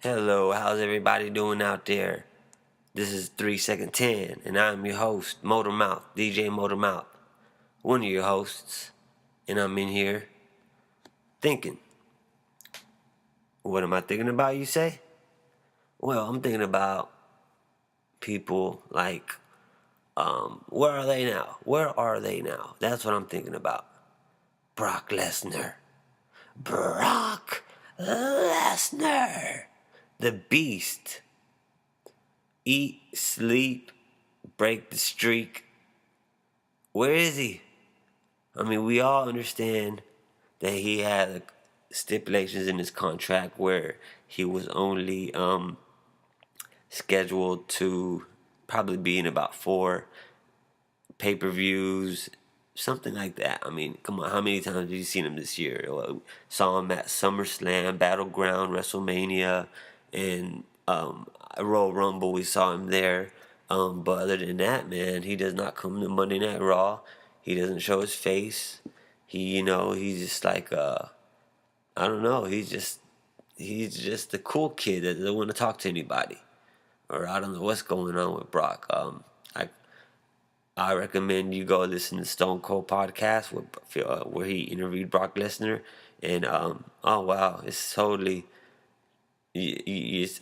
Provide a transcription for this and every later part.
Hello, how's everybody doing out there? This is 3 Second 10, and I'm your host, Motormouth, DJ Motormouth, one of your hosts, and I'm in here thinking. What am I thinking about, you say? Well, I'm thinking about people like, where are they now? Where are they now? That's what I'm thinking about. Brock Lesnar. Brock Lesnar. The Beast. Eat, sleep, break the streak. Where is he? I mean, we all understand that he had stipulations in his contract where he was only scheduled to probably be in about 4 pay-per-views, something like that. I mean, come on, how many times have you seen him this year? Well, saw him at SummerSlam, Battleground, WrestleMania, and Royal Rumble. We saw him there. But other than that, man, he does not come to Monday Night Raw. He doesn't show his face. He's just like I don't know. He's just the cool kid that doesn't want to talk to anybody. Or I don't know what's going on with Brock. I recommend you go listen to Stone Cold podcast where he interviewed Brock Lesnar, and oh wow, it's totally it's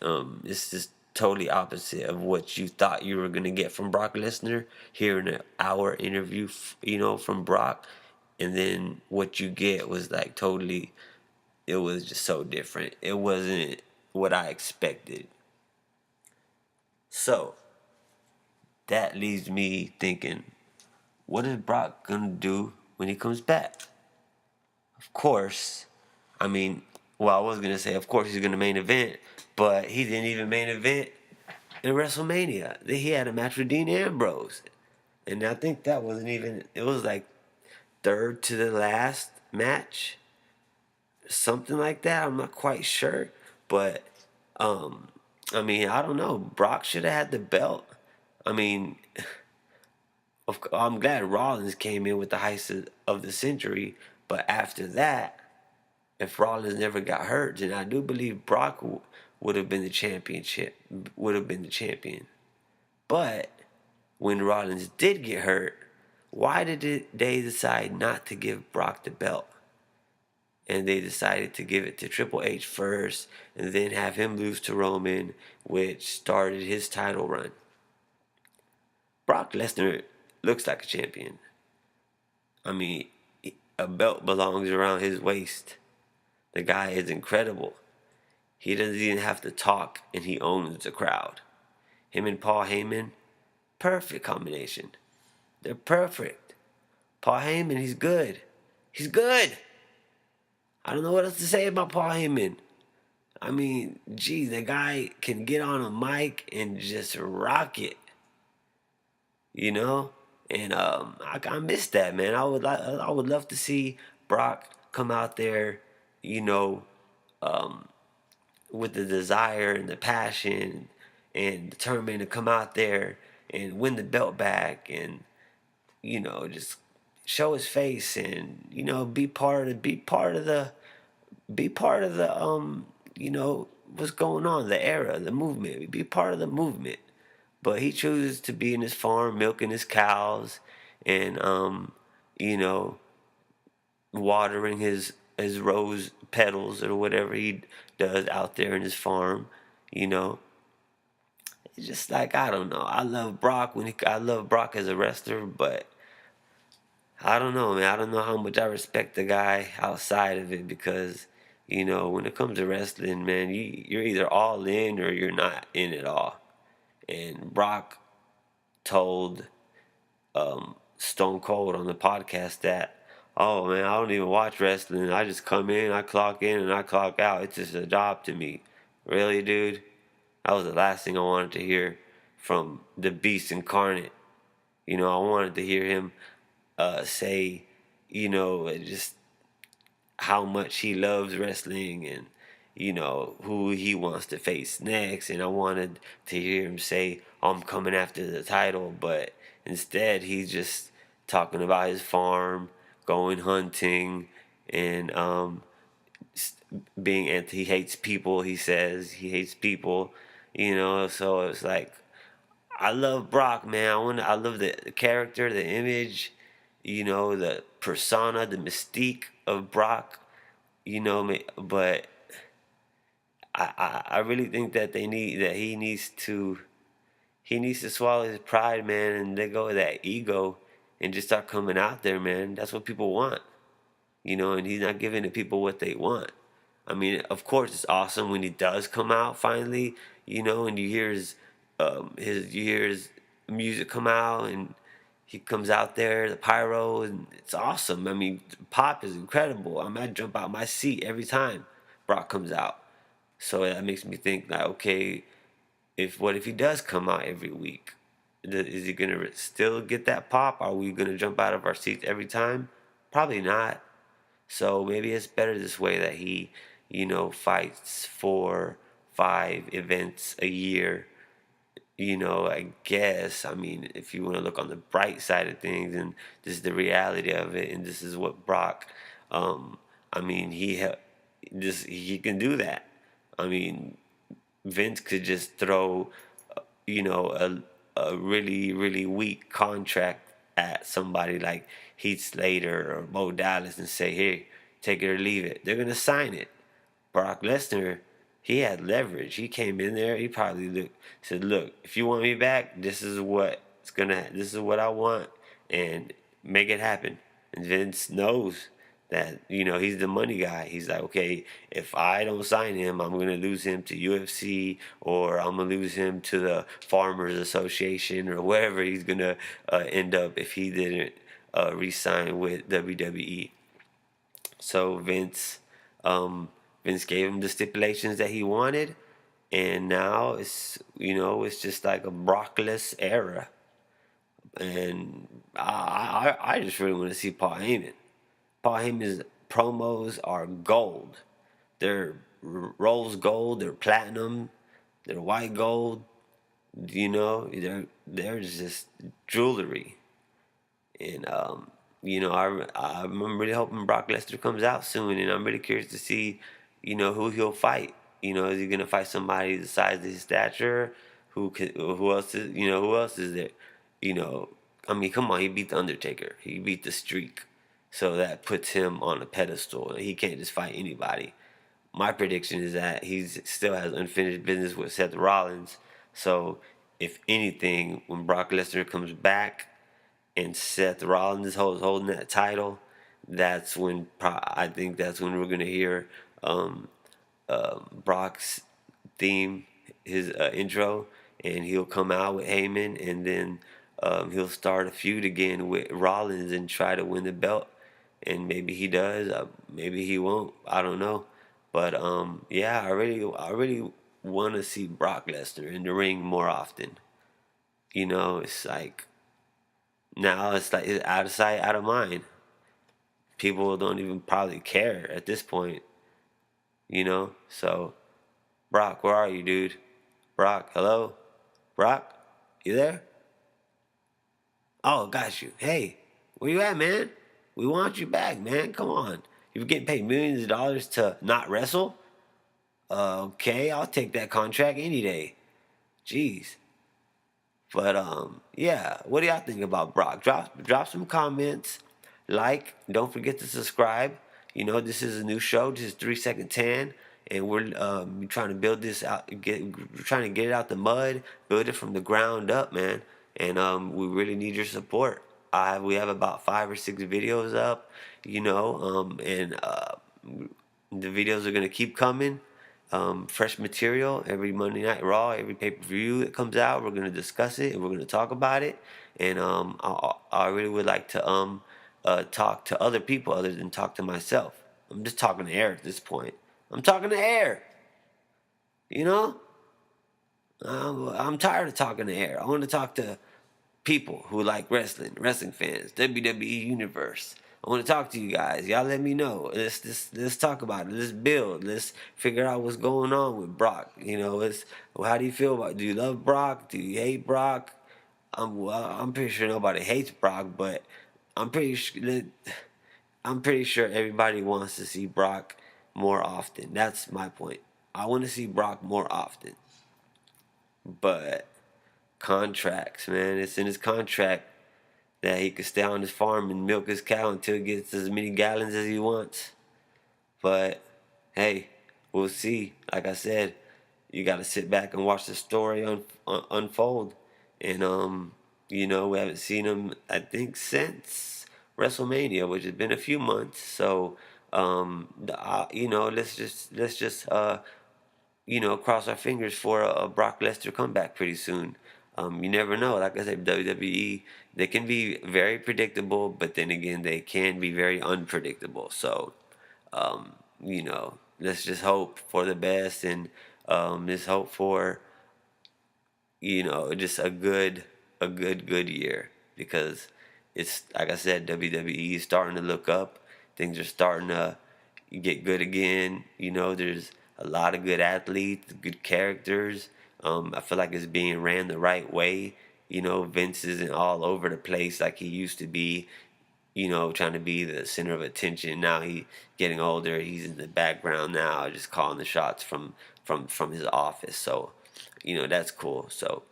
just totally opposite of what you thought you were gonna get from Brock Lesnar. Hearing an hour interview, from Brock, and then what you get was like totally. It was just so different. It wasn't what I expected. So that leaves me thinking, what is Brock gonna do when he comes back? Of course, I mean, well, I was gonna say, of course, he's gonna main event, but he didn't even main event in WrestleMania. He had a match with Dean Ambrose, and I think that wasn't even. It was like third to the last match, something like that. I'm not quite sure, but I mean, I don't know. Brock should have had the belt. I mean, I'm glad Rollins came in with the heist of the century, but after that, if Rollins never got hurt, then I do believe Brock would have been the championship, would have been the champion. But when Rollins did get hurt, why did they decide not to give Brock the belt? And they decided to give it to Triple H first, and then have him lose to Roman, which started his title run. Brock Lesnar looks like a champion. I mean, a belt belongs around his waist. The guy is incredible. He doesn't even have to talk, and he owns the crowd. Him and Paul Heyman, perfect combination. They're perfect. Paul Heyman, he's good. He's good. I don't know what else to say about Paul Heyman. I mean, geez, the guy can get on a mic and just rock it. And I miss that, man. I would love to see Brock come out there, you know, with the desire and the passion and determined to come out there and win the belt back, and just show his face, and be part of the what's going on, the era, the movement, be part of the movement. But he chooses to be in his farm milking his cows, and you know watering his rose petals or whatever he does out there in his farm. you know it's just like, I don't know. I love Brock as a wrestler, but I don't know, man. I don't know how much I respect the guy outside of it, because when it comes to wrestling, man, you're either all in or you're not in at all. And Brock told Stone Cold on the podcast that, oh man, I don't even watch wrestling. I just come in, I clock in, and I clock out. It's just a job to me. Really, dude? That was the last thing I wanted to hear from the Beast incarnate. I wanted to hear him say, just how much he loves wrestling, and who he wants to face next. And I wanted to hear him say, I'm coming after the title, but instead he's just talking about his farm, going hunting, and being anti. He hates people. He says he hates people. So it's like I love Brock, man. I love the character, the image, the persona, the mystique of Brock. But I really think that he needs to swallow his pride, man, and let go of that ego and just start coming out there, man. That's what people want, and he's not giving the people what they want. I mean, of course, it's awesome when he does come out finally, and you hear his music come out, and he comes out there, the pyro, and it's awesome. I mean, pop is incredible. I jump out my seat every time Brock comes out. So that makes me think, like, okay, what if he does come out every week? Is he gonna still get that pop? Are we gonna jump out of our seats every time? Probably not. So maybe it's better this way that he, fights 4, 5 events a year. I guess. I mean, if you want to look on the bright side of things, and this is the reality of it, and this is what Brock. I mean, he can do that. I mean, Vince could just throw, a really, really weak contract at somebody like Heath Slater or Bo Dallas and say, "Here, take it or leave it." They're gonna sign it. Brock Lesnar, he had leverage. He came in there. He probably said, "Look, if you want me back, this is what I want, and make it happen." And Vince knows that he's the money guy. He's like, okay, if I don't sign him, I'm gonna lose him to UFC, or I'm gonna lose him to the Farmers Association, or wherever he's gonna end up if he didn't re-sign with WWE. So Vince gave him the stipulations that he wanted, and now it's just like a Brockless era. And I just really want to see Paul Heyman. Paul Heyman's promos are gold. They're rose gold. They're platinum. They're white gold. They're just jewelry. And I'm really hoping Brock Lesnar comes out soon, and I'm really curious to see, who he'll fight. Is he gonna fight somebody the size of his stature? Who else is there? I mean, come on, he beat the Undertaker. He beat the Streak, so that puts him on a pedestal. He can't just fight anybody. My prediction is that he still has unfinished business with Seth Rollins. So, if anything, when Brock Lesnar comes back and Seth Rollins is holding that title, I think that's when we're gonna hear Brock's theme, his intro, and he'll come out with Heyman, and then he'll start a feud again with Rollins and try to win the belt. And maybe he does, maybe he won't. I don't know, but yeah, I really want to see Brock Lesnar in the ring more often. It's like now it's out of sight, out of mind. People don't even probably care at this point. So Brock, where are you, dude? Brock, hello? Brock, you there? Oh, got you. Hey, where you at, man? We want you back, man. Come on. You're getting paid millions of dollars to not wrestle? Okay, I'll take that contract any day. Jeez. But yeah, what do y'all think about Brock? Drop some comments. Don't forget to subscribe. This is a new show. This is 3 Second Tan, and we're trying to build this out. Trying to get it out the mud, build it from the ground up, man. And we really need your support. We have about 5 or 6 videos up, and the videos are gonna keep coming. Fresh material every Monday Night Raw, every pay-per-view that comes out. We're gonna discuss it and we're gonna talk about it. And I really would like to talk to other people other than talk to myself. I'm just talking to air at this point. I'm talking to air. I'm tired of talking to air. I want to talk to people who like wrestling fans, WWE Universe. I want to talk to you guys. Y'all let me know. Let's talk about it. Let's build. Let's figure out what's going on with Brock. How do you feel about? Do you love Brock? Do you hate Brock? I'm pretty sure nobody hates Brock, but I'm pretty sure everybody wants to see Brock more often. That's my point. I want to see Brock more often. But contracts, man, it's in his contract that he could stay on his farm and milk his cow until he gets as many gallons as he wants. But hey, we'll see. Like I said, you got to sit back and watch the story unfold. And we haven't seen him, I think, since WrestleMania, which has been a few months. So let's just cross our fingers for a Brock Lesnar comeback pretty soon. You never know. Like I said, WWE, they can be very predictable, but then again, they can be very unpredictable. So, let's just hope for the best and just hope for just a good year, because it's like I said, WWE is starting to look up. Things are starting to get good again. There's a lot of good athletes, good characters. I feel like it's being ran the right way. Vince isn't all over the place like he used to be. Trying to be the center of attention. Now he getting older. He's in the background now, just calling the shots from his office. So, that's cool. So,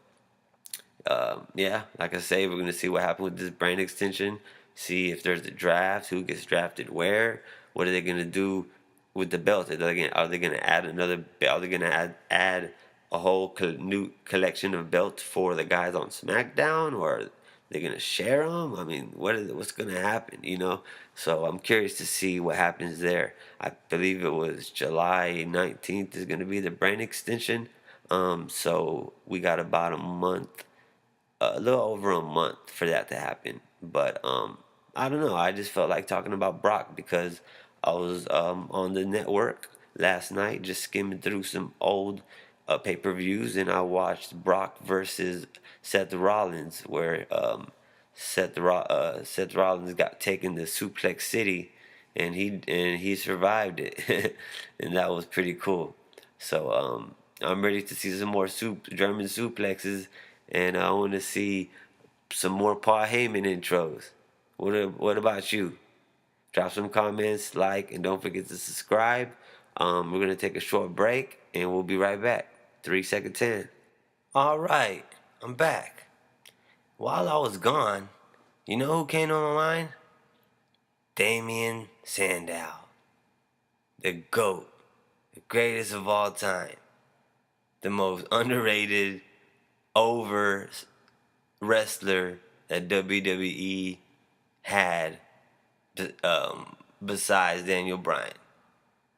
yeah, like I say, we're gonna see what happens with this brand extension. See if there's a draft, who gets drafted where. What are they gonna do with the belt? Are they gonna add another belt? Are they gonna add a whole new collection of belts for the guys on SmackDown, or are they gonna share them? I mean, what's gonna happen? So I'm curious to see what happens there. I believe it was July 19th is gonna be the brand extension. So we got about a little over a month for that to happen. But I don't know. I just felt like talking about Brock because I was on the network last night, just skimming through some old pay-per-views, and I watched Brock versus Seth Rollins, where Seth Rollins got taken to Suplex City, and he survived it, and that was pretty cool. So I'm ready to see some more German suplexes, and I want to see some more Paul Heyman intros. What about you? Drop some comments, like, and don't forget to subscribe. We're gonna take a short break, and we'll be right back. 3 second 10. All right, I'm back. While I was gone, you know who came on the line? Damien Sandow, the GOAT, the greatest of all time, the most underrated, over wrestler that WWE had, besides Daniel Bryan.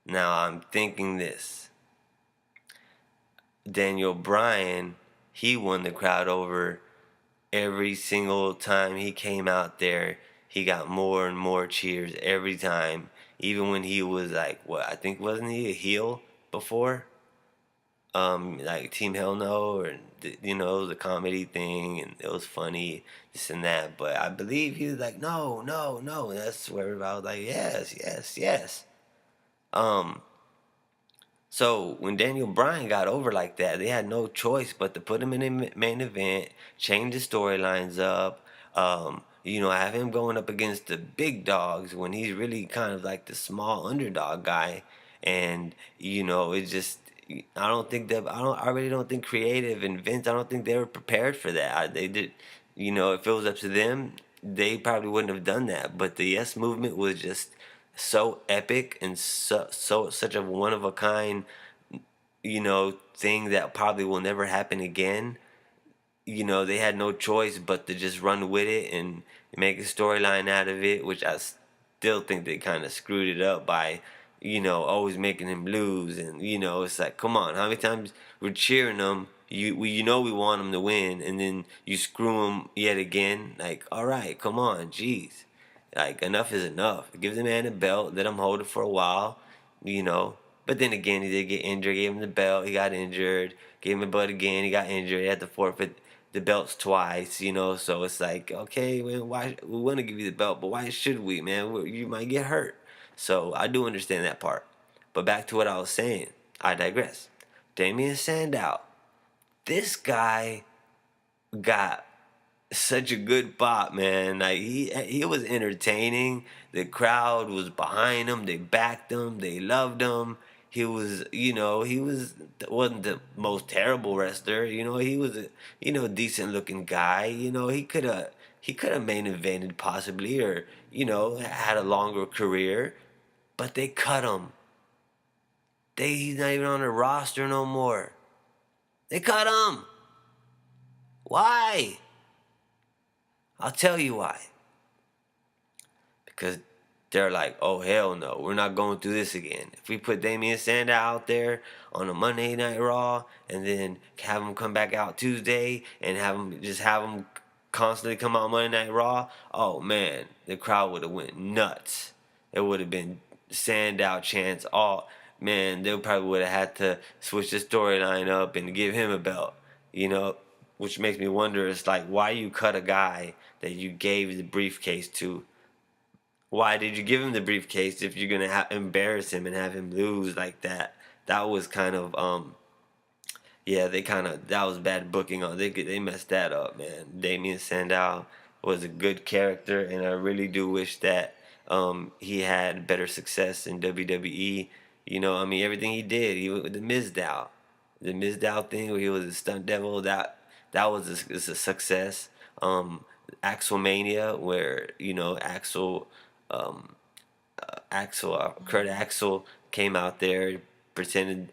Now I'm thinking this. Daniel Bryan, he won the crowd over every single time he came out there. He got more and more cheers every time. Even when he was like, I think, wasn't he a heel before? Like Team Hell No, or the comedy thing, and it was funny, this and that. But I believe he was like, no, no, no. And that's where everybody was like, yes, yes, yes. So when Daniel Bryan got over like that, they had no choice but to put him in the main event, change the storylines up. Have him going up against the big dogs when he's really kind of like the small underdog guy, and it just. I really don't think creative and Vince. I don't think they were prepared for that. They did. If it was up to them, they probably wouldn't have done that. But the Yes Movement was just so epic and such a one of a kind, thing that probably will never happen again. They had no choice but to just run with it and make a storyline out of it, which I still think they kind of screwed it up by, always making him lose. And, it's like, come on, how many times we're cheering them? We want them to win, and then you screw them yet again. Like, all right, come on, jeez. Like, enough is enough. Give the man a belt, let him hold it for a while, you know. But then again, he did get injured. Gave him the belt, he got injured. Gave him the belt again, he got injured. He had to forfeit the belts twice, So it's like, okay, man, why we want to give you the belt, but why should we, man? You might get hurt. So I do understand that part. But back to what I was saying, I digress. Damien Sandow, this guy got such a good pop, man. Like he was entertaining. The crowd was behind him. They backed him. They loved him. He was, he wasn't the most terrible wrestler. He was a, decent looking guy. He could have main evented possibly, or had a longer career, but they cut him. He's not even on the roster no more. They cut him. Why? I'll tell you why. Because they're like, oh, hell no, we're not going through this again. If we put Damien Sandow out there on a Monday Night Raw and then have him come back out Tuesday and have him constantly come out Monday Night Raw, oh, man, the crowd would have went nuts. It would have been Sandow chants all. Man, they probably would have had to switch the storyline up and give him a belt, which makes me wonder, it's like, why you cut a guy that you gave the briefcase to? Why did you give him the briefcase if you're gonna embarrass him and have him lose like that? That was kind of yeah, that was bad booking on. They messed that up, man. Damien Sandow was a good character, and I really do wish that he had better success in WWE. I mean, everything he did, he the Mizdow thing where he was a stunt devil. That was a success. Axelmania, where Kurt Axel came out there, pretended,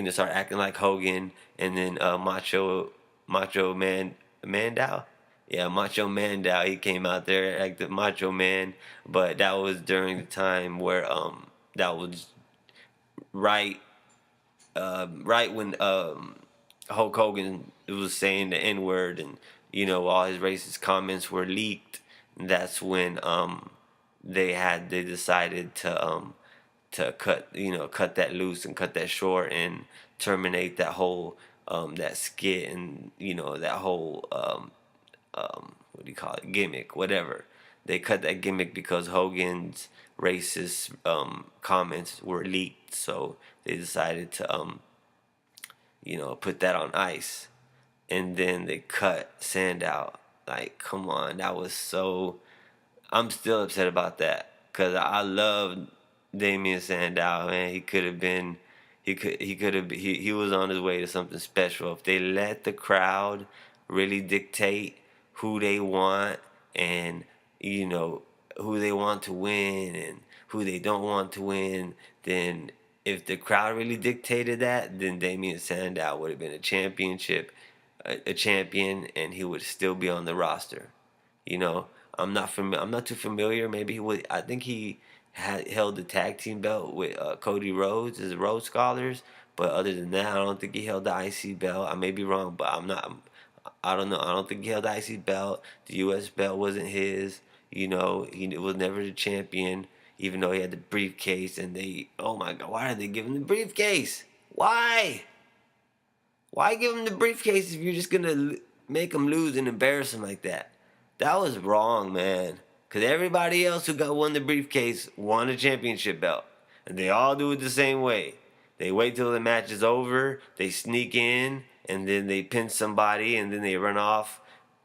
started acting like Hogan, and then Macho Mandow, yeah, Macho Mandow, he came out there acted Macho Man, but that was during the time where that was right right when Hulk Hogan was saying the N word, and all his racist comments were leaked. That's when they decided to cut that loose and cut that short and terminate that whole that skit, and that whole what do you call it, gimmick, whatever. They cut that gimmick because Hogan's racist comments were leaked, so they decided to put that on ice. And then they cut Sandow. Like, come on, that was so. I'm still upset about that because I love Damien Sandow, man. He could have been, he was on his way to something special. If they let the crowd really dictate who they want, and who they want to win and who they don't want to win, then if the crowd really dictated that, then Damien Sandow would have been a champion, and he would still be on the roster. You know, I'm not too familiar. Maybe he would. I think he had held the tag team belt with Cody Rhodes as Rhodes Scholars. But other than that, I don't think he held the IC belt. I may be wrong, but I don't know. I don't think he held the IC belt. The US belt wasn't his. He was never the champion, even though he had the briefcase. And oh my God, why did they give him the briefcase? Why? Why give him the briefcase if you're just gonna make him lose and embarrass him like that? That was wrong, man. Cause everybody else who won the briefcase won a championship belt, and they all do it the same way. They wait till the match is over, they sneak in, and then they pin somebody, and then they run off.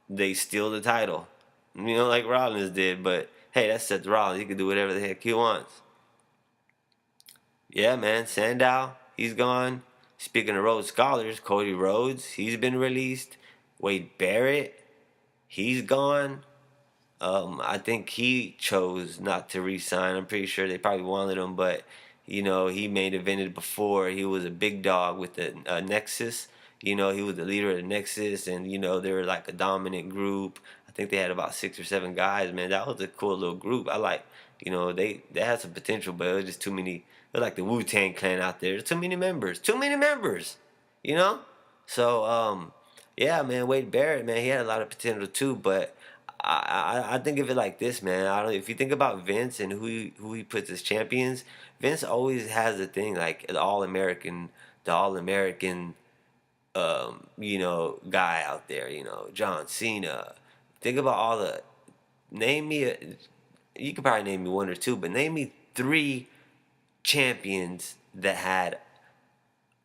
They steal the title, like Rollins did. But hey, that's Seth Rollins. He can do whatever the heck he wants. Yeah, man. Sandow, he's gone. Speaking of Rhodes Scholars, Cody Rhodes, he's been released. Wade Barrett, he's gone. I think he chose not to re-sign. I'm pretty sure they probably wanted him, but he main evented before. He was a big dog with the Nexus. He was the leader of the Nexus, and they were like a dominant group. I think they had about 6 or 7 guys. Man, that was a cool little group. I like, they had some potential, but it was just too many. It was like the Wu-Tang Clan out there. There's too many members. Too many members. So yeah, man, Wade Barrett, man, he had a lot of potential too, but I think of it like this, man. I don't. If you think about Vince and who he puts as champions, Vince always has a thing like the All American, guy out there. John Cena. Think about all the. Name me. You could probably name me one or two, but name me 3 champions that had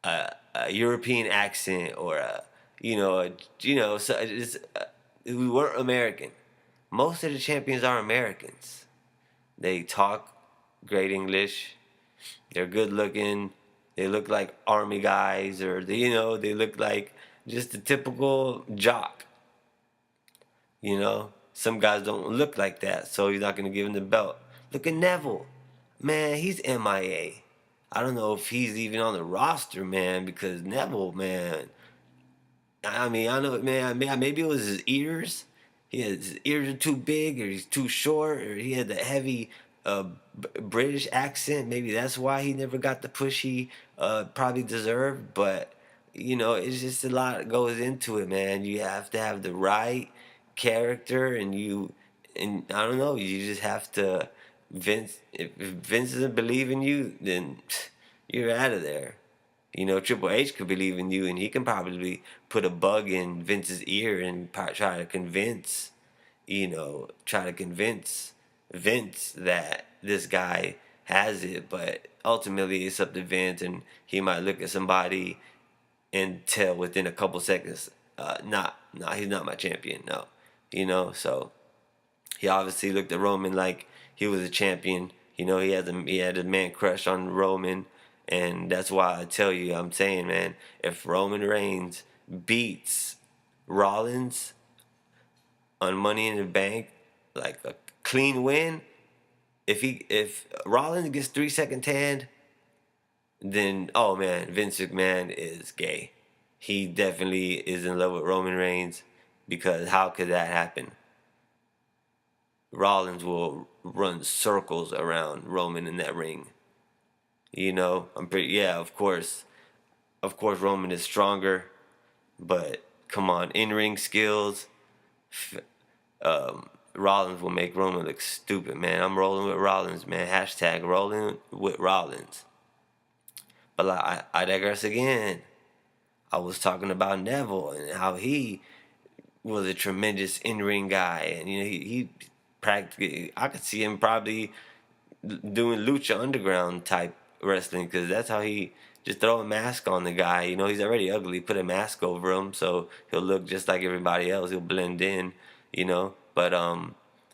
a European accent or so it's we weren't American. Most of the champions are Americans. They talk great English. They're good looking. They look like army guys, or they look like just a typical jock. Some guys don't look like that, so he's not gonna give him the belt. Look at Neville, man. He's MIA. I don't know if he's even on the roster, man, because Neville, man. I mean, I know, man. Maybe it was his ears. His ears are too big, or he's too short, or he had the heavy British accent. Maybe that's why he never got the push he probably deserved. But it's just a lot that goes into it, man. You have to have the right character, and I don't know. You just have to. Vince, if Vince doesn't believe in you, then you're out of there. Triple H could believe in you, and he can probably put a bug in Vince's ear and try to convince Vince that this guy has it. But ultimately, it's up to Vince, and he might look at somebody and tell within a couple seconds, he's not my champion. No, so he obviously looked at Roman like he was a champion. He had a man crush on Roman. And that's why I'm saying, man, if Roman Reigns beats Rollins on Money in the Bank, like a clean win, if Rollins gets 3-second tanned, then oh man, Vince McMahon is gay. He definitely is in love with Roman Reigns, because how could that happen? Rollins will run circles around Roman in that ring. Of course. Of course, Roman is stronger, but come on, in-ring skills, Rollins will make Roman look stupid, man. I'm rolling with Rollins, man. Hashtag rolling with Rollins. But I digress again. I was talking about Neville and how he was a tremendous in-ring guy, and he practically, I could see him probably doing Lucha Underground type wrestling, because that's how he just throw a mask on the guy. He's already ugly. Put a mask over him so he'll look just like everybody else. He'll blend in. But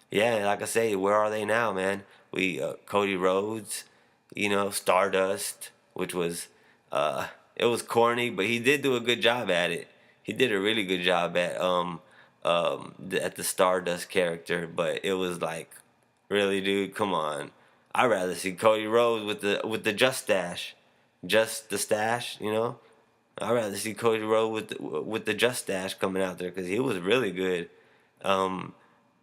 yeah, like I say, where are they now, man? Cody Rhodes, Stardust, which was it was corny, but he did do a good job at it. He did a really good job at the Stardust character, but it was like, really, dude, come on. I'd rather see Cody Rhodes with the just the stash. I'd rather see Cody Rhodes with the just stash coming out there, because he was really good.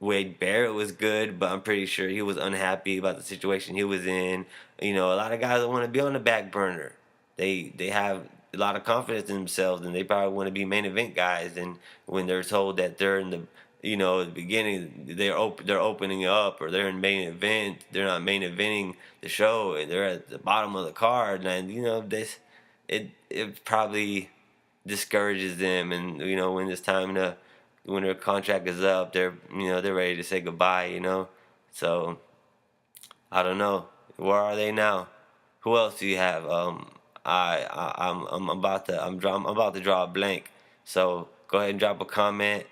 Wade Barrett was good, but I'm pretty sure he was unhappy about the situation he was in. A lot of guys don't want to be on the back burner. They have a lot of confidence in themselves, and they probably want to be main event guys. And when they're told that they're in the at the beginning they're opening up, or they're in main event, they're not main eventing the show, and they're at the bottom of the card, and it probably discourages them. And when it's time when their contract is up, they're ready to say goodbye. So I don't know, where are they now? Who else do you have? I'm about to draw a blank. So go ahead and drop a comment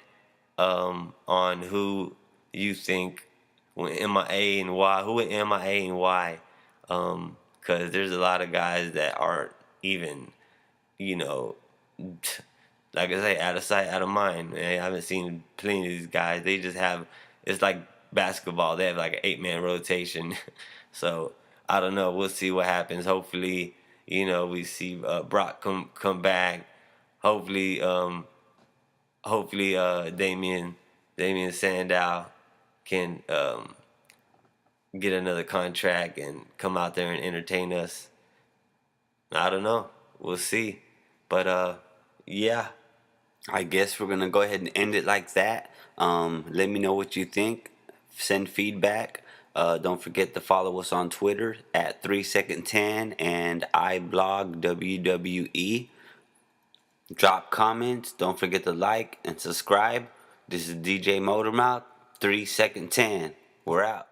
on who you think went MIA and why. Who went MIA and why? Because there's a lot of guys that aren't even, like I say, out of sight, out of mind. Man, I haven't seen plenty of these guys. They just have, it's like basketball. They have like an 8-man rotation. So I don't know. We'll see what happens. Hopefully, we see Brock come back. Hopefully, Damien Sandow can get another contract and come out there and entertain us. I don't know. We'll see. But yeah, I guess we're gonna go ahead and end it like that. Let me know what you think. Send feedback. Don't forget to follow us on Twitter at 3second10 and iBlog WWE. Drop comments. Don't forget to like and subscribe. This is DJ Motormouth. 3second10. We're out.